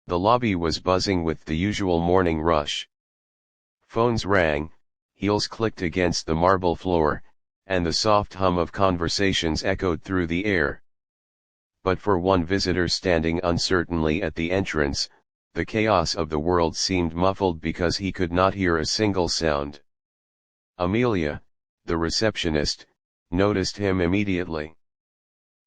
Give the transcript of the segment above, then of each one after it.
The lobby was buzzing with the usual morning rush. Phones rang, heels clicked against the marble floor, and the soft hum of conversations echoed through the air. But for one visitor standing uncertainly at the entrance, the chaos of the world seemed muffled because he could not hear a single sound. Amelia, the receptionist, noticed him immediately.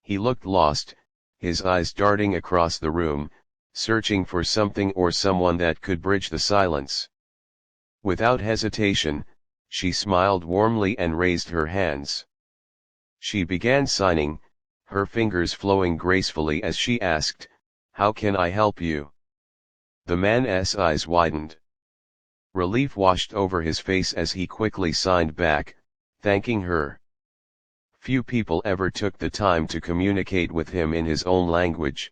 He looked lost, his eyes darting across the room, searching for something or someone that could bridge the silence. Without hesitation, she smiled warmly and raised her hands. She began signing, her fingers flowing gracefully as she asked, "How can I help you?" The man's eyes widened. Relief washed over his face as he quickly signed back, thanking her. Few people ever took the time to communicate with him in his own language.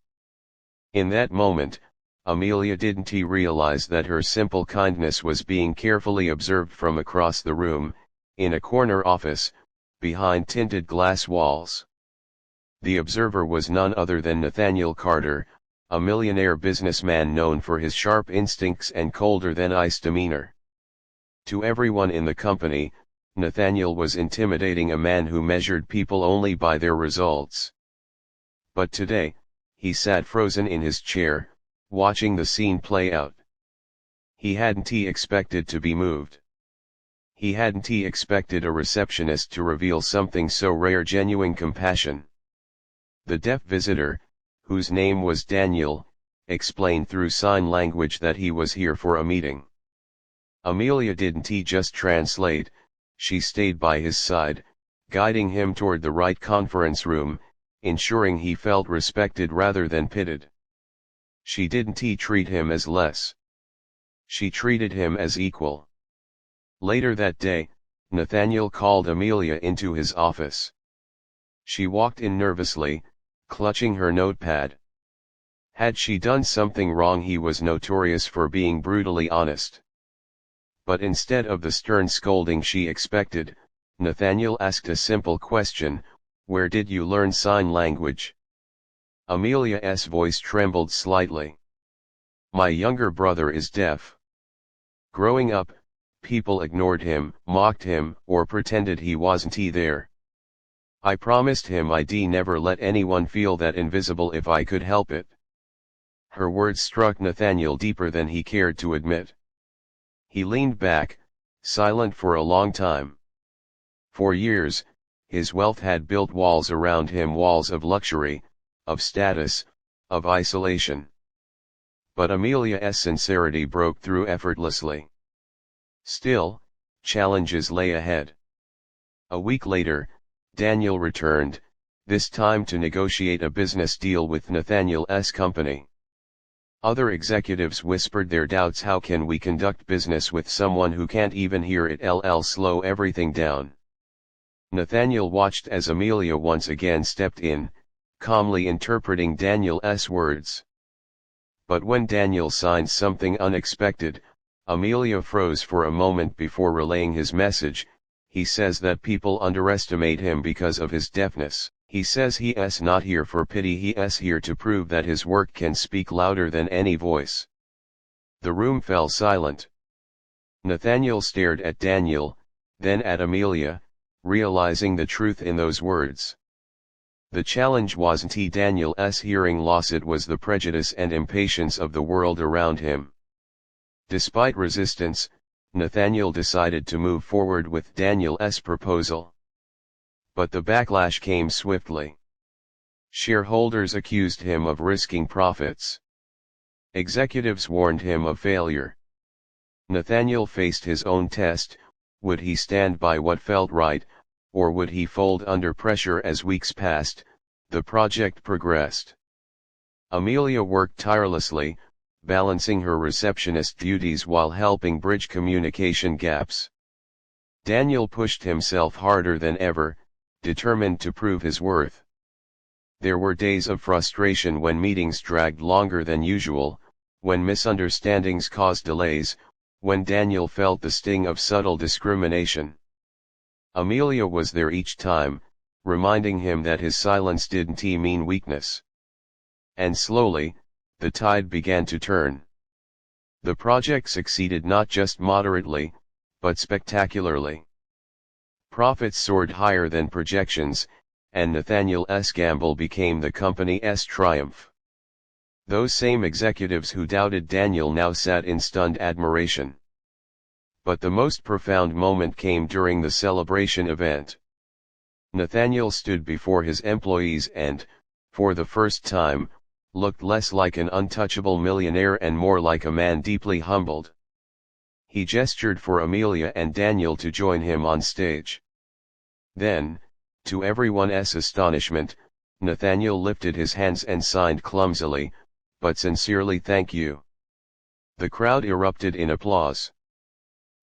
In that moment, Amelia didn't realize that her simple kindness was being carefully observed from across the room, in a corner office, behind tinted glass walls. The observer was none other than Nathaniel Carter, a millionaire businessman known for his sharp instincts and colder-than-ice demeanor. To everyone in the company, Nathaniel was intimidating, a man who measured people only by their results. But today, he sat frozen in his chair, watching the scene play out. He hadn't expected to be moved. He hadn't expected a receptionist to reveal something so rare: genuine compassion. The deaf visitor, whose name was Daniel, explained through sign language that he was here for a meeting. Amelia didn't just translate, she stayed by his side, guiding him toward the right conference room, ensuring he felt respected rather than pitied. She didn't treat him as less. She treated him as equal. Later that day, Nathaniel called Amelia into his office. She walked in nervously, clutching her notepad. Had she done something wrong? He was notorious for being brutally honest. But instead of the stern scolding she expected, Nathaniel asked a simple question: "Where did you learn sign language?" Amelia's voice trembled slightly. "My younger brother is deaf. Growing up, people ignored him, mocked him, or pretended he wasn't there. I promised him I'd never let anyone feel that invisible if I could help it." Her words struck Nathaniel deeper than he cared to admit. He leaned back, silent for a long time. For years, his wealth had built walls around him, walls of luxury, of status, of isolation. But Amelia's sincerity broke through effortlessly. Still, challenges lay ahead. A week later, Daniel returned, this time to negotiate a business deal with Nathaniel's company. Other executives whispered their doubts: "How can we conduct business with someone who can't even hear it? Slow everything down." Nathaniel watched as Amelia once again stepped in, calmly interpreting Daniel's words. But when Daniel signed something unexpected, Amelia froze for a moment before relaying his message. "He says that people underestimate him because of his deafness. He says he's not here for pity, he's here to prove that his work can speak louder than any voice." The room fell silent. Nathaniel stared at Daniel, then at Amelia, realizing the truth in those words. The challenge wasn't Daniel's hearing loss, it was the prejudice and impatience of the world around him. Despite resistance, Nathaniel decided to move forward with Daniel's proposal. But the backlash came swiftly. Shareholders accused him of risking profits. Executives warned him of failure. Nathaniel faced his own test: would he stand by what felt right, or would he fold under pressure? As weeks passed, the project progressed. Amelia worked tirelessly, balancing her receptionist duties while helping bridge communication gaps. Daniel pushed himself harder than ever, determined to prove his worth. There were days of frustration when meetings dragged longer than usual, when misunderstandings caused delays, when Daniel felt the sting of subtle discrimination. Amelia was there each time, reminding him that his silence didn't mean weakness. And slowly, the tide began to turn. The project succeeded not just moderately, but spectacularly. Profits soared higher than projections, and Nathaniel's gamble became the company's triumph. Those same executives who doubted Daniel now sat in stunned admiration. But the most profound moment came during the celebration event. Nathaniel stood before his employees and, for the first time, looked less like an untouchable millionaire and more like a man deeply humbled. He gestured for Amelia and Daniel to join him on stage. Then, to everyone's astonishment, Nathaniel lifted his hands and signed clumsily, but sincerely, "Thank you." The crowd erupted in applause.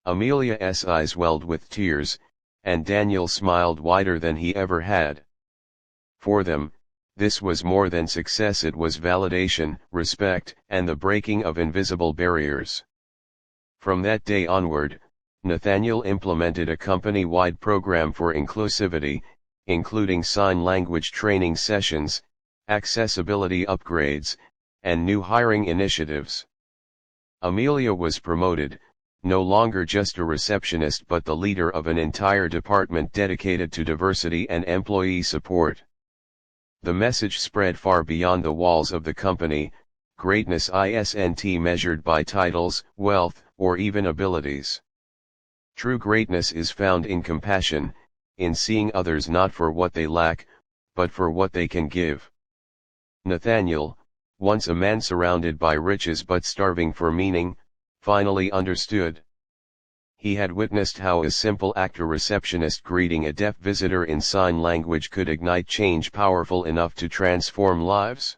Amelia's eyes welled with tears, and Daniel smiled wider than he ever had. For them, this was more than success, it was validation, respect, and the breaking of invisible barriers. From that day onward, Nathaniel implemented a company-wide program for inclusivity, including sign language training sessions, accessibility upgrades, and new hiring initiatives. Amelia was promoted, no longer just a receptionist but the leader of an entire department dedicated to diversity and employee support. The message spread far beyond the walls of the company: greatness isn't measured by titles, wealth, or even abilities. True greatness is found in compassion, in seeing others not for what they lack, but for what they can give. Nathaniel, once a man surrounded by riches but starving for meaning, finally understood. He had witnessed how a simple act, a receptionist greeting a deaf visitor in sign language, could ignite change powerful enough to transform lives.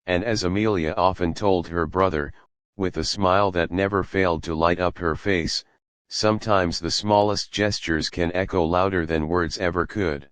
And as Amelia often told her brother, with a smile that never failed to light up her face, sometimes the smallest gestures can echo louder than words ever could.